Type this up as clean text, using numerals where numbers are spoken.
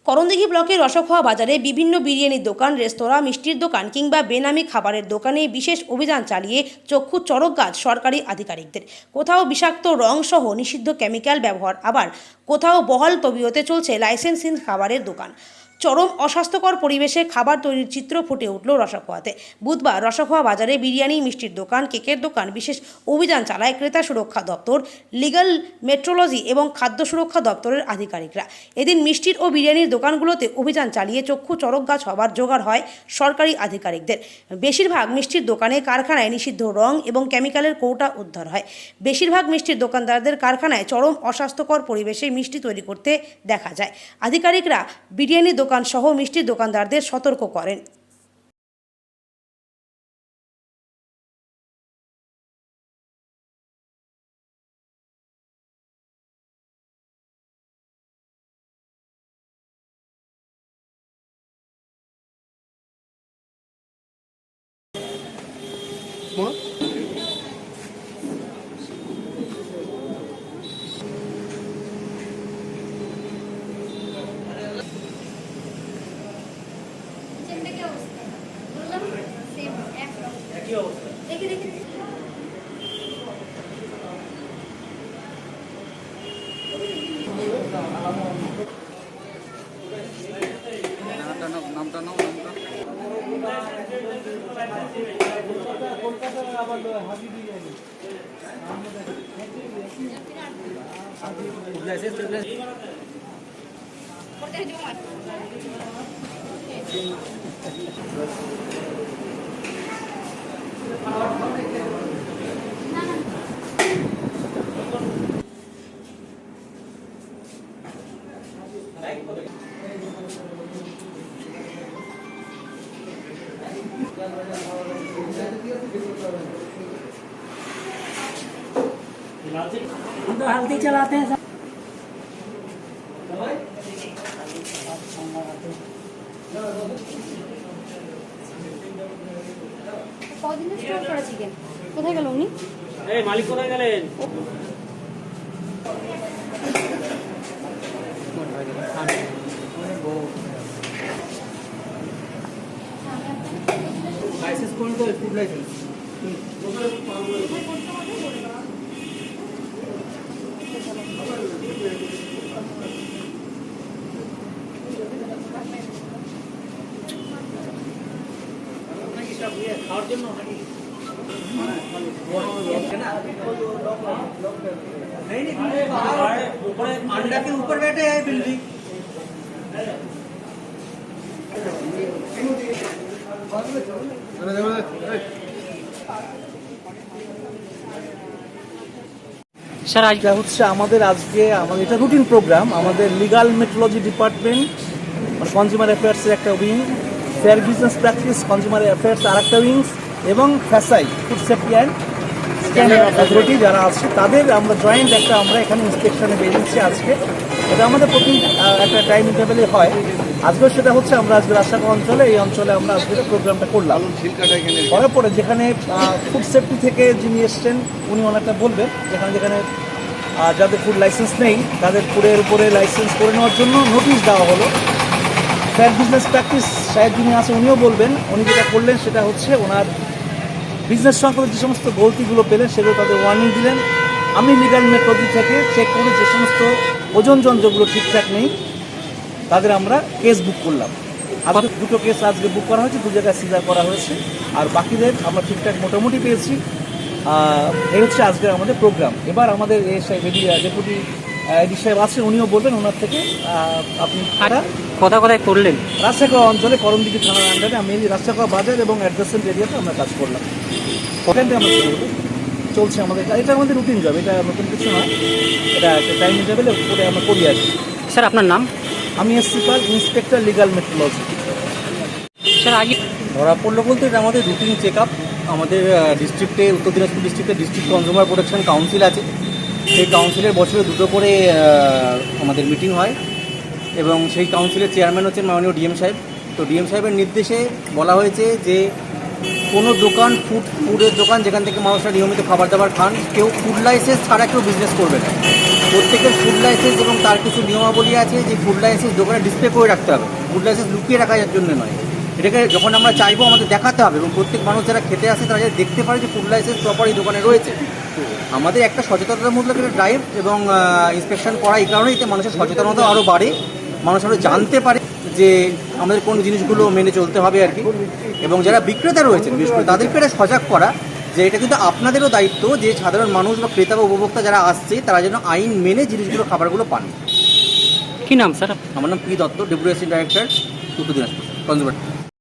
করণদিঘি ব্লকের রসখোয়া বাজারে বিভিন্ন বিরিয়ানির দোকান, রেস্তোরাঁ, মিষ্টির দোকান কিংবা বেনামি খাবারের দোকানে বিশেষ অভিযান চালিয়ে চক্ষু চড়ক গাছ সরকারি আধিকারিকদের। কোথাও বিষাক্ত রং সহ নিষিদ্ধ কেমিক্যাল ব্যবহার, আবার কোথাও বহাল তবিয়তে চলছে লাইসেন্সহীন খাবারের দোকান। চরম অস্বাস্থ্যকর পরিবেশে খাবার তৈরির চিত্র ফুটে উঠল রসখোয়াতে। বুধবার রসখোয়া বাজারে বিরিয়ানি, মিষ্টির দোকান, কেকের দোকান বিশেষ অভিযান চালায় ক্রেতা সুরক্ষা দপ্তর, লিগ্যাল মেট্রোলজি এবং খাদ্য সুরক্ষা দপ্তরের আধিকারিকরা। এদিন মিষ্টির ও বিরিয়ানির দোকানগুলোতে অভিযান চালিয়ে চক্ষু চড়ক গাছ হবার জোগাড় হয় সরকারি আধিকারিকদের। বেশিরভাগ মিষ্টির দোকানে কারখানায় নিষিদ্ধ রং এবং কেমিক্যালের কৌটা উদ্ধার হয়। বেশিরভাগ মিষ্টির দোকানদারদের কারখানায় চরম অস্বাস্থ্যকর পরিবেশে মিষ্টি তৈরি করতে দেখা যায়। আধিকারিকরা বিরিয়ানি দোকান সহ মিষ্টির দোকানদারদের সতর্ক করেন। हम तो हल्दी चलाते हैं কদিন স্টোর করা চিকেন কোথায় গেল উনি? এই মালিক কোথায় গেলেন? লাইসেন্স কোন তো ফুড লাইসেন্স খাওয়ার জন্য अंडा के ऊपर बैठे हैं बिल्ली। স্যার আজকে হচ্ছে আমাদের এটা রুটিন প্রোগ্রাম। আমাদের লিগাল মেট্রোলজি ডিপার্টমেন্ট, কনজিউমার অ্যাফেয়ার্সের একটা wing, fair business practice consumer affairs আর একটা উইংস, এবং FSSAI food safety and standard authority যারা আছে তাদের আমরা জয়েন্ট আমরা এখানে ইন্সপেকশনে বেরিয়েছি আজকে। এটা আমাদের প্রতি একটা টাইম ইন্টারভেলে হয়। আজকেও সেটা হচ্ছে আমরা আজকে রাজশাহী অঞ্চলে আমরা আজকে প্রোগ্রামটা করলাম। করার পরে যেখানে ফুড সেফটি থেকে যিনি এসছেন উনি ওনারটা বলবেন, যেখানে যাদের ফুড লাইসেন্স নেই তাদের ফুডের উপরে লাইসেন্স করে নেওয়ার জন্য নোটিশ দেওয়া হলো। ফেয়ার বিজনেস প্র্যাকটিস সাহেব যিনি আছে উনিও বলবেন। উনি যেটা করলেন সেটা হচ্ছে ওনার বিজনেস সংক্রান্ত যে সমস্ত গলতিগুলো পেলেন সেগুলো তাদের ওয়ার্নিং দিলেন। আমি লিগাল মেট্রোলজি থেকে চেক করে যে সমস্ত ওজন যন্ত্রগুলো ঠিকঠাক নেই তাদের আমরা কেস বুক করলাম। আজকে 2টো কেস আজকে বুক করা হয়েছে, 2 জায়গায় সিজার করা হয়েছে, আর বাকিদের আমরা ঠিকঠাক মোটামুটি পেয়েছি। এই হচ্ছে আজকের আমাদের প্রোগ্রাম। এবার আমাদের ডেপুটি এডি সাহেব আছেন, উনিও বলবেন ওনার থেকে। আপনি কোথায় করলেন? রাজশাহী অঞ্চলে করণদিঘি থানার আন্ডারে মেনলি রাজশাহী বাজার এবং অ্যাডজেসেন্ট এরিয়াতে আমরা কাজ করলাম। ওখানটা আমরা চলছে আমাদের, এটা আমাদের রুটিন জব, এটা নতুন কিছু না, এটা একটা টাইম ইন্টারভেলে করে আমরা করি আর কি। স্যার আপনার নাম? আমি এসসি পাল, ইন্সপেক্টর লিগাল মেট্রোলজি। স্যার আগে ধরা পড়লো বলতে এটা আমাদের রুটিন চেক আপ। আমাদের ডিস্ট্রিক্টে, উত্তর দিনাজপুর ডিস্ট্রিক্টে ডিস্ট্রিক্ট কনজিউমার প্রোটেকশন কাউন্সিল আছে। সেই কাউন্সিলের বছরে 2টো করে আমাদের মিটিং হয়, এবং সেই কাউন্সিলের চেয়ারম্যান হচ্ছেন মাননীয় ডিএম সাহেব। তো ডিএম সাহেবের নির্দেশে বলা হয়েছে যে কোনো দোকান, ফুডের দোকান যেখান থেকে মানুষরা নিয়মিত খাবার দাবার খান, কেউ ফুড লাইসেন্স ছাড়া কেউ বিজনেস করবে না। তো প্রত্যেকের ফুড লাইসেন্স এবং তার কিছু নিয়মাবলী আছে যে ফুড লাইসেন্স দোকানে ডিসপ্লে করে রাখতে হবে, ফুড লাইসেন্স লুকিয়ে রাখার জন্য নয়। এটাকে যখন আমরা চাইবো আমাদের দেখাতে হবে এবং প্রত্যেক মানুষ যারা খেতে আসে তারা যাতে দেখতে পারে যে ফুড লাইসেন্স প্রপার এই দোকানে রয়েছে। আমাদের একটা সচেতনতামূলক একটা ড্রাইভ এবং ইন্সপেকশন করা এই কারণেই এতে মানুষের সচেতনতা আরও বাড়ে, মানুষ আরও জানতে পারে যে আমাদের কোন জিনিসগুলো মেনে চলতে হবে আর কি। এবং যারা বিক্রেতা রয়েছেন বিশেষ করে তাদেরকে এটা সজাগ করা যে এটা কিন্তু আপনাদেরও দায়িত্ব যে সাধারণ মানুষ বা ক্রেতা বা উপভোক্তা যারা আসছে তারা যেন আইন মেনে জিনিসগুলো খাবারগুলো পান। কি নাম স্যার? আমার নাম P Dutta, deputy assistant director, উত্তর দিনাজপুর কনজিউমার।